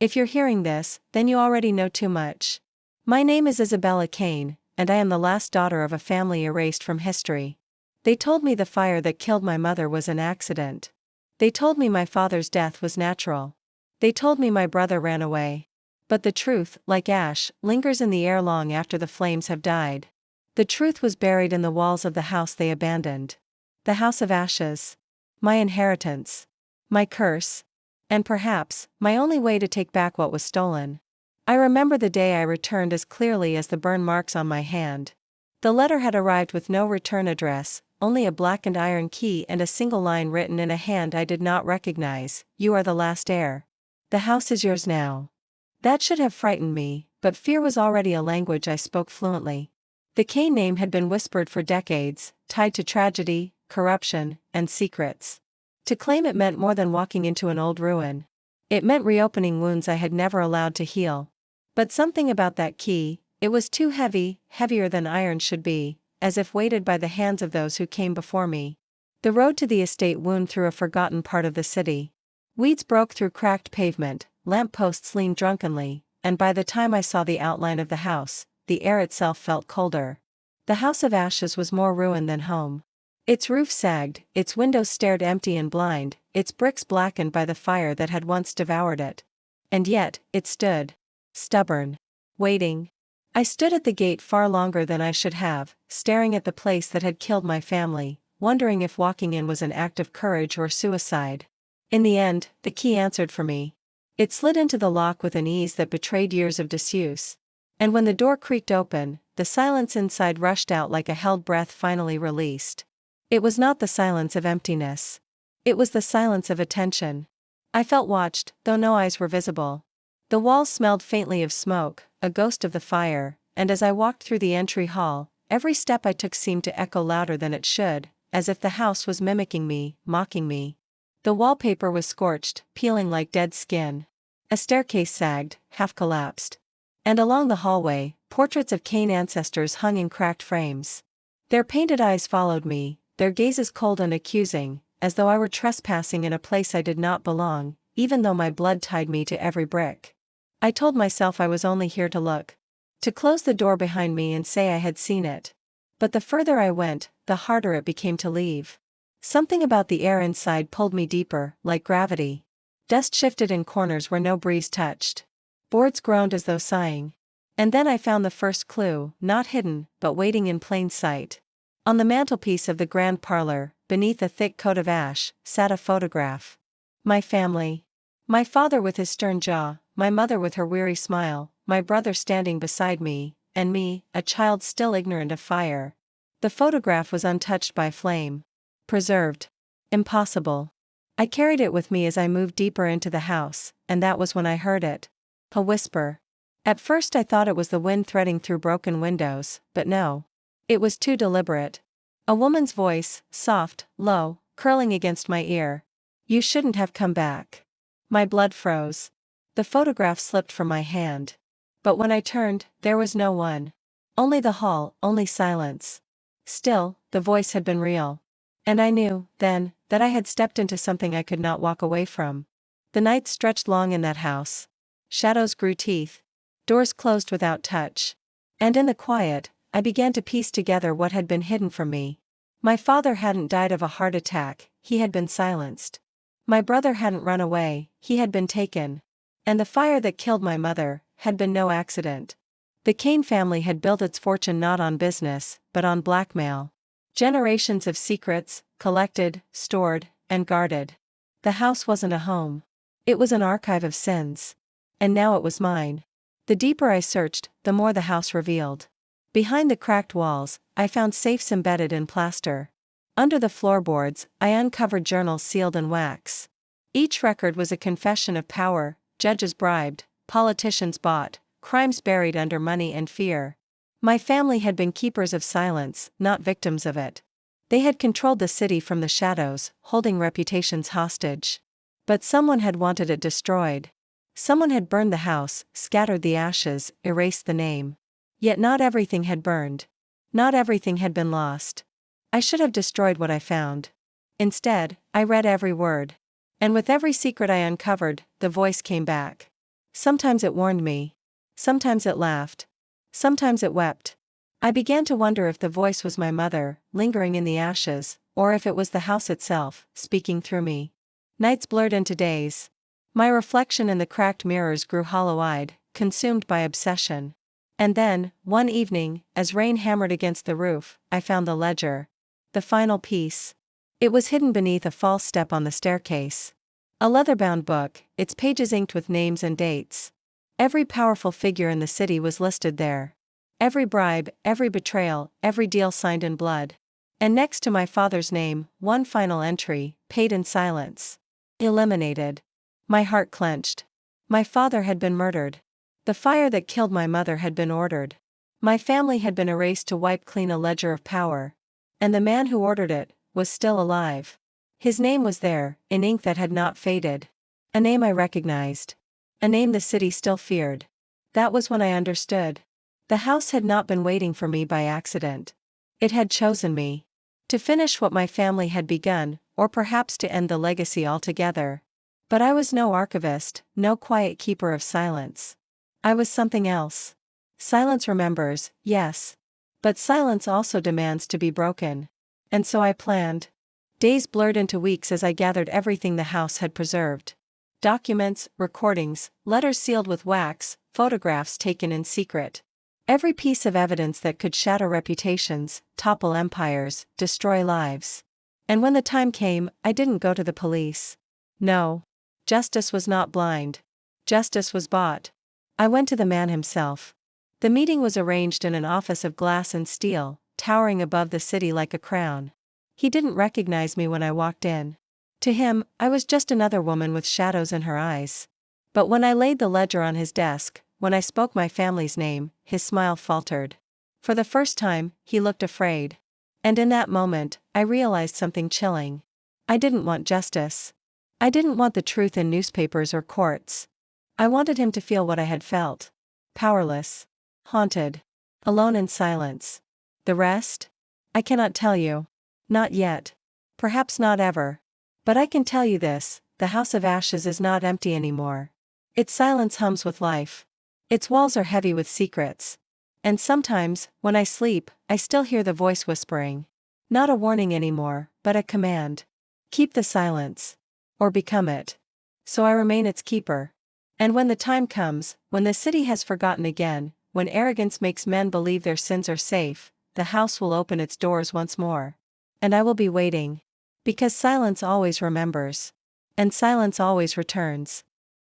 If you're hearing this, then you already know too much. My name is Isabella Kane, and I am the last daughter of a family erased from history. They told me the fire that killed my mother was an accident. They told me my father's death was natural. They told me my brother ran away. But the truth, like ash, lingers in the air long after the flames have died. The truth was buried in the walls of the house they abandoned. The house of ashes. My inheritance. My curse. And perhaps, my only way to take back what was stolen. I remember the day I returned as clearly as the burn marks on my hand. The letter had arrived with no return address, only a blackened iron key and a single line written in a hand I did not recognize: "You are the last heir. The house is yours now." That should have frightened me, but fear was already a language I spoke fluently. The Kane name had been whispered for decades, tied to tragedy, corruption, and secrets. To claim it meant more than walking into an old ruin. It meant reopening wounds I had never allowed to heal. But something about that key, it was too heavy, heavier than iron should be, as if weighted by the hands of those who came before me. The road to the estate wound through a forgotten part of the city. Weeds broke through cracked pavement, lamp-posts leaned drunkenly, and by the time I saw the outline of the house, the air itself felt colder. The house of ashes was more ruin than home. Its roof sagged, its windows stared empty and blind, its bricks blackened by the fire that had once devoured it. And yet, it stood. Stubborn. Waiting. I stood at the gate far longer than I should have, staring at the place that had killed my family, wondering if walking in was an act of courage or suicide. In the end, the key answered for me. It slid into the lock with an ease that betrayed years of disuse. And when the door creaked open, the silence inside rushed out like a held breath finally released. It was not the silence of emptiness. It was the silence of attention. I felt watched, though no eyes were visible. The walls smelled faintly of smoke, a ghost of the fire, and as I walked through the entry hall, every step I took seemed to echo louder than it should, as if the house was mimicking me, mocking me. The wallpaper was scorched, peeling like dead skin. A staircase sagged, half collapsed. And along the hallway, portraits of Kane ancestors hung in cracked frames. Their painted eyes followed me, their gazes cold and accusing, as though I were trespassing in a place I did not belong, even though my blood tied me to every brick. I told myself I was only here to look. To close the door behind me and say I had seen it. But the further I went, the harder it became to leave. Something about the air inside pulled me deeper, like gravity. Dust shifted in corners where no breeze touched. Boards groaned as though sighing. And then I found the first clue, not hidden, but waiting in plain sight. On the mantelpiece of the grand parlor, beneath a thick coat of ash, sat a photograph. My family. My father with his stern jaw, my mother with her weary smile, my brother standing beside me, and me, a child still ignorant of fire. The photograph was untouched by flame. Preserved. Impossible. I carried it with me as I moved deeper into the house, and that was when I heard it. A whisper. At first I thought it was the wind threading through broken windows, but no. It was too deliberate. A woman's voice, soft, low, curling against my ear. "You shouldn't have come back." My blood froze. The photograph slipped from my hand. But when I turned, there was no one. Only the hall, only silence. Still, the voice had been real. And I knew, then, that I had stepped into something I could not walk away from. The nights stretched long in that house. Shadows grew teeth. Doors closed without touch. And in the quiet, I began to piece together what had been hidden from me. My father hadn't died of a heart attack, he had been silenced. My brother hadn't run away, he had been taken. And the fire that killed my mother had been no accident. The Kane family had built its fortune not on business, but on blackmail. Generations of secrets, collected, stored, and guarded. The house wasn't a home. It was an archive of sins. And now it was mine. The deeper I searched, the more the house revealed. Behind the cracked walls, I found safes embedded in plaster. Under the floorboards, I uncovered journals sealed in wax. Each record was a confession of power, judges bribed, politicians bought, crimes buried under money and fear. My family had been keepers of silence, not victims of it. They had controlled the city from the shadows, holding reputations hostage. But someone had wanted it destroyed. Someone had burned the house, scattered the ashes, erased the name. Yet not everything had burned. Not everything had been lost. I should have destroyed what I found. Instead, I read every word. And with every secret I uncovered, the voice came back. Sometimes it warned me. Sometimes it laughed. Sometimes it wept. I began to wonder if the voice was my mother, lingering in the ashes, or if it was the house itself, speaking through me. Nights blurred into days. My reflection in the cracked mirrors grew hollow-eyed, consumed by obsession. And then, one evening, as rain hammered against the roof, I found the ledger. The final piece. It was hidden beneath a false step on the staircase. A leather-bound book, its pages inked with names and dates. Every powerful figure in the city was listed there. Every bribe, every betrayal, every deal signed in blood. And next to my father's name, one final entry, paid in silence. Eliminated. My heart clenched. My father had been murdered. The fire that killed my mother had been ordered. My family had been erased to wipe clean a ledger of power. And the man who ordered it was still alive. His name was there, in ink that had not faded. A name I recognized. A name the city still feared. That was when I understood. The house had not been waiting for me by accident. It had chosen me. To finish what my family had begun, or perhaps to end the legacy altogether. But I was no archivist, no quiet keeper of silence. I was something else. Silence remembers, yes. But silence also demands to be broken. And so I planned. Days blurred into weeks as I gathered everything the house had preserved. Documents, recordings, letters sealed with wax, photographs taken in secret. Every piece of evidence that could shatter reputations, topple empires, destroy lives. And when the time came, I didn't go to the police. No. Justice was not blind. Justice was bought. I went to the man himself. The meeting was arranged in an office of glass and steel, towering above the city like a crown. He didn't recognize me when I walked in. To him, I was just another woman with shadows in her eyes. But when I laid the ledger on his desk, when I spoke my family's name, his smile faltered. For the first time, he looked afraid. And in that moment, I realized something chilling. I didn't want justice. I didn't want the truth in newspapers or courts. I wanted him to feel what I had felt. Powerless. Haunted. Alone in silence. The rest? I cannot tell you. Not yet. Perhaps not ever. But I can tell you this, the House of Ashes is not empty anymore. Its silence hums with life. Its walls are heavy with secrets. And sometimes, when I sleep, I still hear the voice whispering. Not a warning anymore, but a command. Keep the silence. Or become it. So I remain its keeper. And when the time comes, when the city has forgotten again, when arrogance makes men believe their sins are safe, the house will open its doors once more. And I will be waiting. Because silence always remembers. And silence always returns.